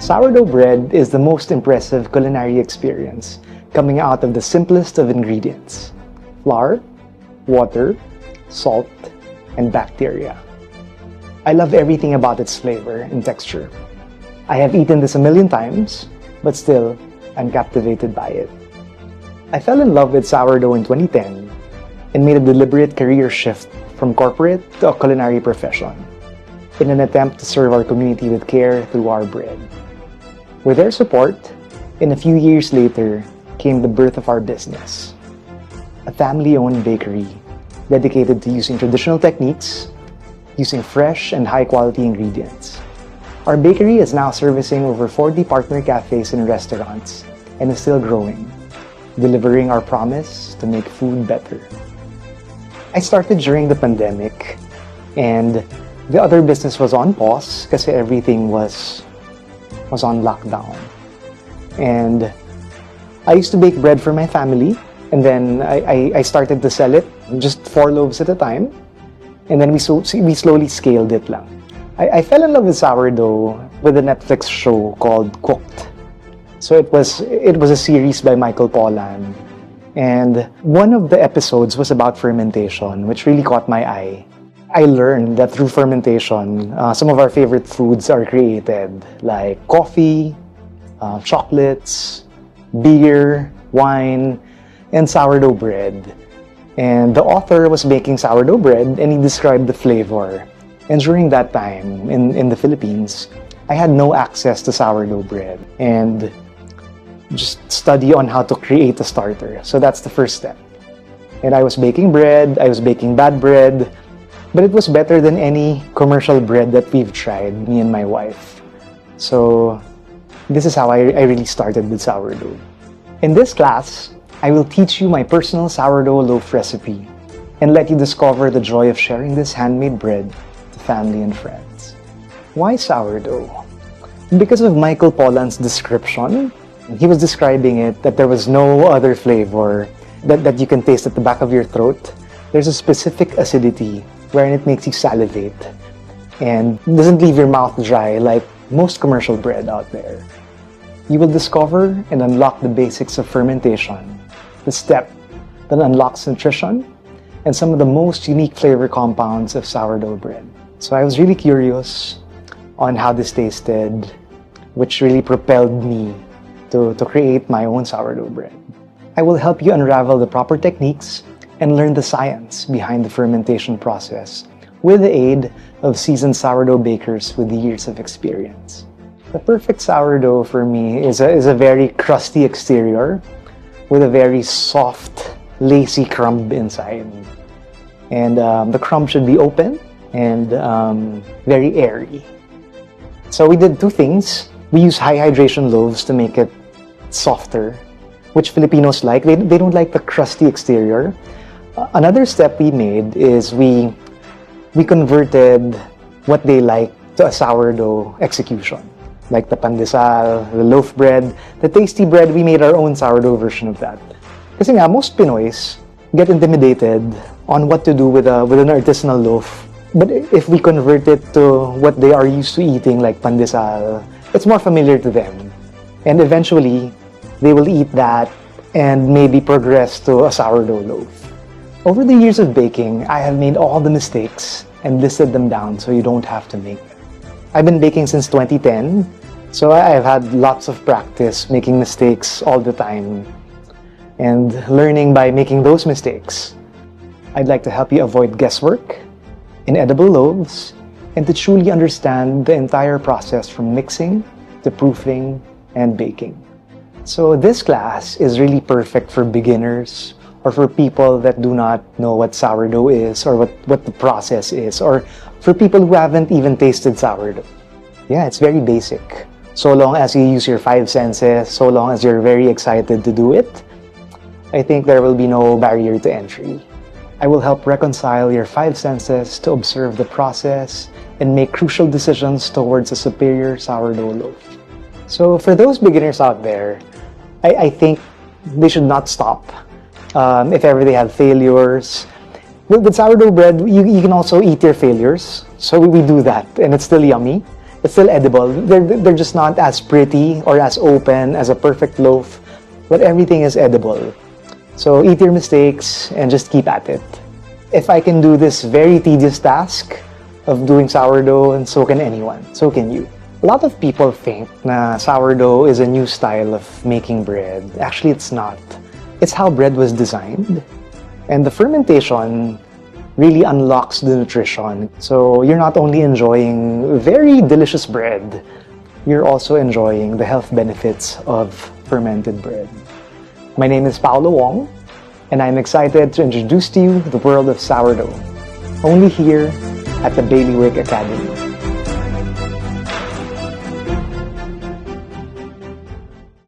Sourdough bread is the most impressive culinary experience coming out of the simplest of ingredients: flour, water, salt, and bacteria. I love everything about its flavor and texture. I have eaten this a million times, but still, I'm captivated by it. I fell in love with sourdough in 2010 and made a deliberate career shift from corporate to a culinary profession in an attempt to serve our community with care through our bread. With their support, and a few years later, came the birth of our business, a family-owned bakery dedicated to using traditional techniques, using fresh and high-quality ingredients. Our bakery is now servicing over 40 partner cafes and restaurants and is still growing, delivering our promise to make food better. I started during the pandemic, and the other business was on pause kasi everything was on lockdown. And I used to bake bread for my family, and then I started to sell it, just 4 loaves at a time, and then we slowly scaled it lang. I fell in love with sourdough with a Netflix show called Cooked. So it was a series by Michael Pollan, and one of the episodes was about fermentation, which really caught my eye. I learned that through fermentation, some of our favorite foods are created, like coffee, chocolates, beer, wine, and sourdough bread. And the author was making sourdough bread, and he described the flavor. And during that time, in the Philippines, I had no access to sourdough bread and just study on how to create a starter. So that's the first step. And I was baking bread, I was baking bad bread, but it was better than any commercial bread that we've tried, me and my wife. So this is how I really started with sourdough. In this class, I will teach you my personal sourdough loaf recipe and let you discover the joy of sharing this handmade bread to family and friends. Why sourdough? Because of Michael Pollan's description, he was describing it that there was no other flavor that you can taste at the back of your throat. There's a specific acidity wherein it makes you salivate and doesn't leave your mouth dry like most commercial bread out there. You will discover and unlock the basics of fermentation, the step that unlocks nutrition, and some of the most unique flavor compounds of sourdough bread. So I was really curious on how this tasted, which really propelled me to create my own sourdough bread. I will help you unravel the proper techniques and learn the science behind the fermentation process with the aid of seasoned sourdough bakers with years of experience. The perfect sourdough for me is a very crusty exterior with a very soft, lacy crumb inside. And the crumb should be open and very airy. So we did 2 things. We use high hydration loaves to make it softer, which Filipinos like. They don't like the crusty exterior. Another step we made is we converted what they like to a sourdough execution. Like the pandesal, the loaf bread, the tasty bread, we made our own sourdough version of that. Kasi nga, most Pinoys get intimidated on what to do with an artisanal loaf. But if we convert it to what they are used to eating, like pandesal, it's more familiar to them. And eventually, they will eat that and maybe progress to a sourdough loaf. Over the years of baking, I have made all the mistakes and listed them down so you don't have to make them. I've been baking since 2010, so I've had lots of practice making mistakes all the time and learning by making those mistakes. I'd like to help you avoid guesswork, inedible loaves, and to truly understand the entire process from mixing to proofing and baking. So this class is really perfect for beginners or for people that do not know what sourdough is or what the process is, or for people who haven't even tasted sourdough. Yeah, it's very basic. So long as you use your 5 senses, so long as you're very excited to do it, I think there will be no barrier to entry. I will help reconcile your 5 senses to observe the process and make crucial decisions towards a superior sourdough loaf. So for those beginners out there, I think they should not stop. If ever they have failures. With sourdough bread, you can also eat your failures. So we do that, and it's still yummy. It's still edible. They're just not as pretty or as open as a perfect loaf, but everything is edible. So eat your mistakes and just keep at it. If I can do this very tedious task of doing sourdough, and so can anyone, so can you. A lot of people think na sourdough is a new style of making bread. Actually, it's not. It's how bread was designed. And the fermentation really unlocks the nutrition. So you're not only enjoying very delicious bread, you're also enjoying the health benefits of fermented bread. My name is Paolo Wong, and I'm excited to introduce to you the world of sourdough, only here at the Bailiwick Academy.